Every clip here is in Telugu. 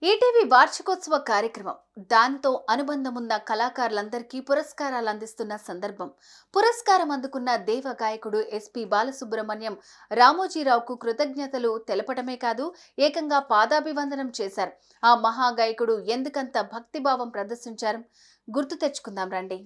ఈటీవీ వార్షికోత్సవ కార్యక్రమం దాంతో అనుబంధం ఉన్న కళాకారులందరికీ పురస్కారాలు అందిస్తున్న సందర్భం. పురస్కారం అందుకున్న దేవ గాయకుడు ఎస్పి బాలసుబ్రహ్మణ్యం రామోజీరావుకు కృతజ్ఞతలు తెలపడమే కాదు, ఏకంగా పాదాభివందనం చేశారు. ఆ మహాగాయకుడు ఎందుకంత భక్తిభావం ప్రదర్శించారు గుర్తు తెచ్చుకుందాం రండి.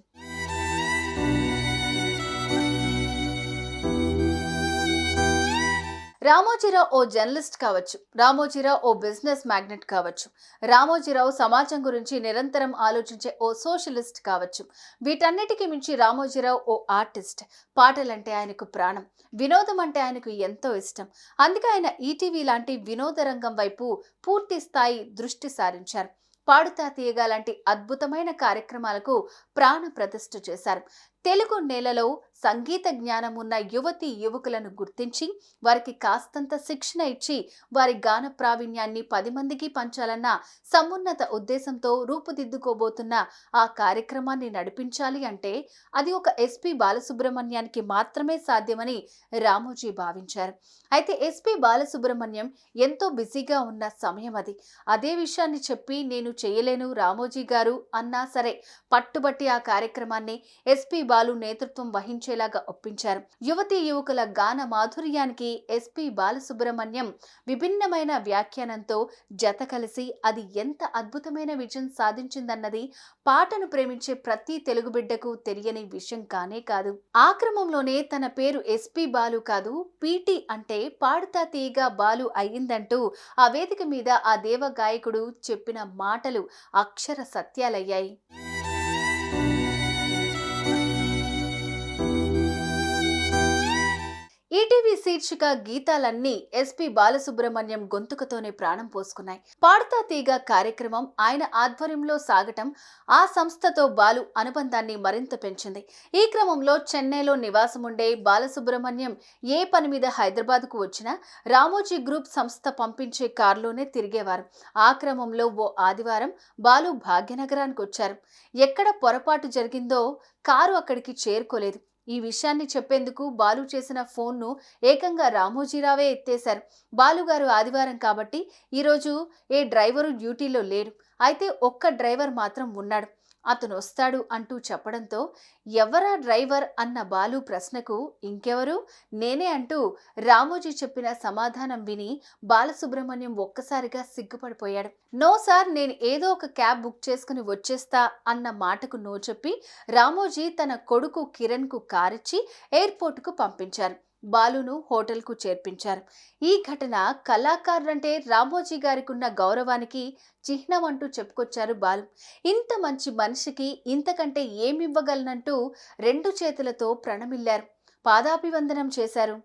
రామోజీరావు ఓ జర్నలిస్ట్ కావచ్చు, రామోజీరావు ఓ బిజినెస్ మ్యాగ్నెట్ కావచ్చు, రామోజీరావు సమాజం గురించి నిరంతరం ఆలోచించే ఓ సోషలిస్ట్ కావచ్చు. వీటన్నిటికీ మించి రామోజీరావు ఓ ఆర్టిస్ట్. పాటలంటే ఆయనకు ప్రాణం, వినోదం అంటే ఆయనకు ఎంతో ఇష్టం. అందుకే ఆయన ఈటీవీ లాంటి వినోద రంగం వైపు పూర్తి స్థాయి దృష్టి సారించారు. పాడుతా తీయగా లాంటి అద్భుతమైన కార్యక్రమాలకు ప్రాణ ప్రతిష్ఠ చేశారు. తెలుగు నేలలో సంగీత జ్ఞానం ఉన్న యువతీ యువకులను గుర్తించి వారికి కాస్తంత శిక్షణ ఇచ్చి వారి గాన ప్రావీణ్యాన్ని 10 మందికి పంచాలన్న సమున్నత ఉద్దేశంతో రూపుదిద్దుకోబోతున్న ఆ కార్యక్రమాన్ని నడిపించాలి అంటే అది ఒక ఎస్పి బాలసుబ్రహ్మణ్యానికి మాత్రమే సాధ్యమని రామోజీ భావించారు. అయితే ఎస్పి బాలసుబ్రహ్మణ్యం ఎంతో బిజీగా ఉన్న సమయం అది. అదే విషయాన్ని చెప్పి నేను చేయలేను రామోజీ గారు అన్నా సరే పట్టుబట్టి ఆ కార్యక్రమాన్ని ఎస్పి బాలు నేతృత్వం వహించేలాగా ఒప్పించారు. యువతీ యువకుల గాన మాధుర్యానికి ఎస్పి బాలసుబ్రహ్మణ్యం విభిన్నమైన వ్యాఖ్యానంతో జత కలిసి అది ఎంత అద్భుతమైన విజయం సాధించిందన్నది పాటను ప్రేమించే ప్రతి తెలుగు బిడ్డకు తెలియని విషయం కానే కాదు. ఆ క్రమంలోనే తన పేరు ఎస్పి బాలు కాదు, పీటీ అంటే పాడుతా తీయగా బాలు అయ్యిందంటూ ఆ వేదిక మీద ఆ దేవ గాయకుడు చెప్పిన మాటలు అక్షర సత్యాలయ్యాయి. ఈటీవీ శీర్షిక గీతాలన్నీ ఎస్పి బాలసుబ్రహ్మణ్యం గొంతుకతోనే ప్రాణం పోసుకున్నాయి. పాడుతా తీగ కార్యక్రమం ఆయన ఆధ్వర్యంలో సాగటం ఆ సంస్థతో బాలు అనుబంధాన్ని మరింత పెంచింది. ఈ క్రమంలో చెన్నైలో నివాసముండే బాలసుబ్రహ్మణ్యం ఏ పని మీద హైదరాబాద్కు వచ్చినా రామోజీ గ్రూప్ సంస్థ పంపించే కారులోనే తిరిగేవారు. ఆ క్రమంలో ఓ ఆదివారం బాలు భాగ్యనగరానికి వచ్చారు. ఎక్కడ పొరపాటు జరిగిందో కారు అక్కడికి చేరుకోలేదు. ఈ విషయాన్ని చెప్పేందుకు బాలు చేసిన ఫోన్ను ఏకంగా రామోజీరావే ఎత్తేశారు. బాలుగారు ఆదివారం కాబట్టి ఈరోజు ఏ డ్రైవరు డ్యూటీలో లేడు, అయితే ఒక్క డ్రైవర్ మాత్రం ఉన్నాడు, అతను వస్తాడు అంటూ చెప్పడంతో ఎవరా డ్రైవర్ అన్న బాలు ప్రశ్నకు ఇంకెవరు నేనే అంటూ రామోజీ చెప్పిన సమాధానం విని బాలసుబ్రహ్మణ్యం ఒక్కసారిగా సిగ్గుపడిపోయాడు. నో సార్, నేను ఏదో ఒక క్యాబ్ బుక్ చేసుకుని వచ్చేస్తా అన్న మాటకు నో చెప్పి రామోజీ తన కొడుకు కిరణ్కు కారిచ్చి ఎయిర్పోర్టుకు పంపించారు. బాలును హోటల్కు చేర్పించారు. ఈ ఘటన కళాకారులంటే రామోజీ గారికి ఉన్న గౌరవానికి చిహ్నం అంటూ చెప్పుకొచ్చారు బాలు. ఇంత మంచి మనిషికి ఇంతకంటే ఏమివ్వగలనంటూ 2 చేతులతో ప్రణమిల్లారు, పాదాభివందనం చేశారు.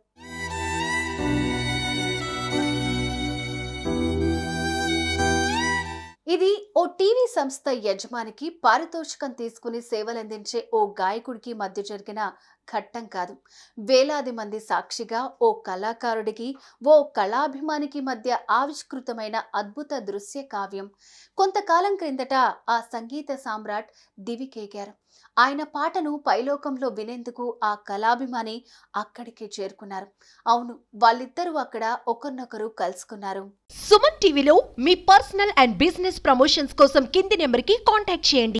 ఇది ఓ టీవీ సంస్థ యజమానికి పారితోషికం తీసుకుని సేవలందించే ఓ గాయకుడికి మధ్య జరిగిన ఘట్టం కాదు. వేలాది మంది సాక్షిగా ఓ కళాకారుడికి, ఓ కళాభిమానికి మధ్య ఆవిష్కృతమైన అద్భుత దృశ్య కావ్యం. కొంతకాలం క్రిందట ఆ సంగీత సామ్రాట్ దివికేగారు. ఆయన పాటను పైలోకంలో వినేందుకు ఆ కళాభిమాని అక్కడికి చేరుకున్నారు. అవును, వాళ్ళిద్దరూ అక్కడ ఒకరినొకరు కలుసుకున్నారు. సుమన్ టీవీలో మీ పర్సనల్ అండ్ బిజినెస్ ప్రమోషన్స్ కోసం కింది నెంబర్కి కాంటాక్ట్ చేయండి.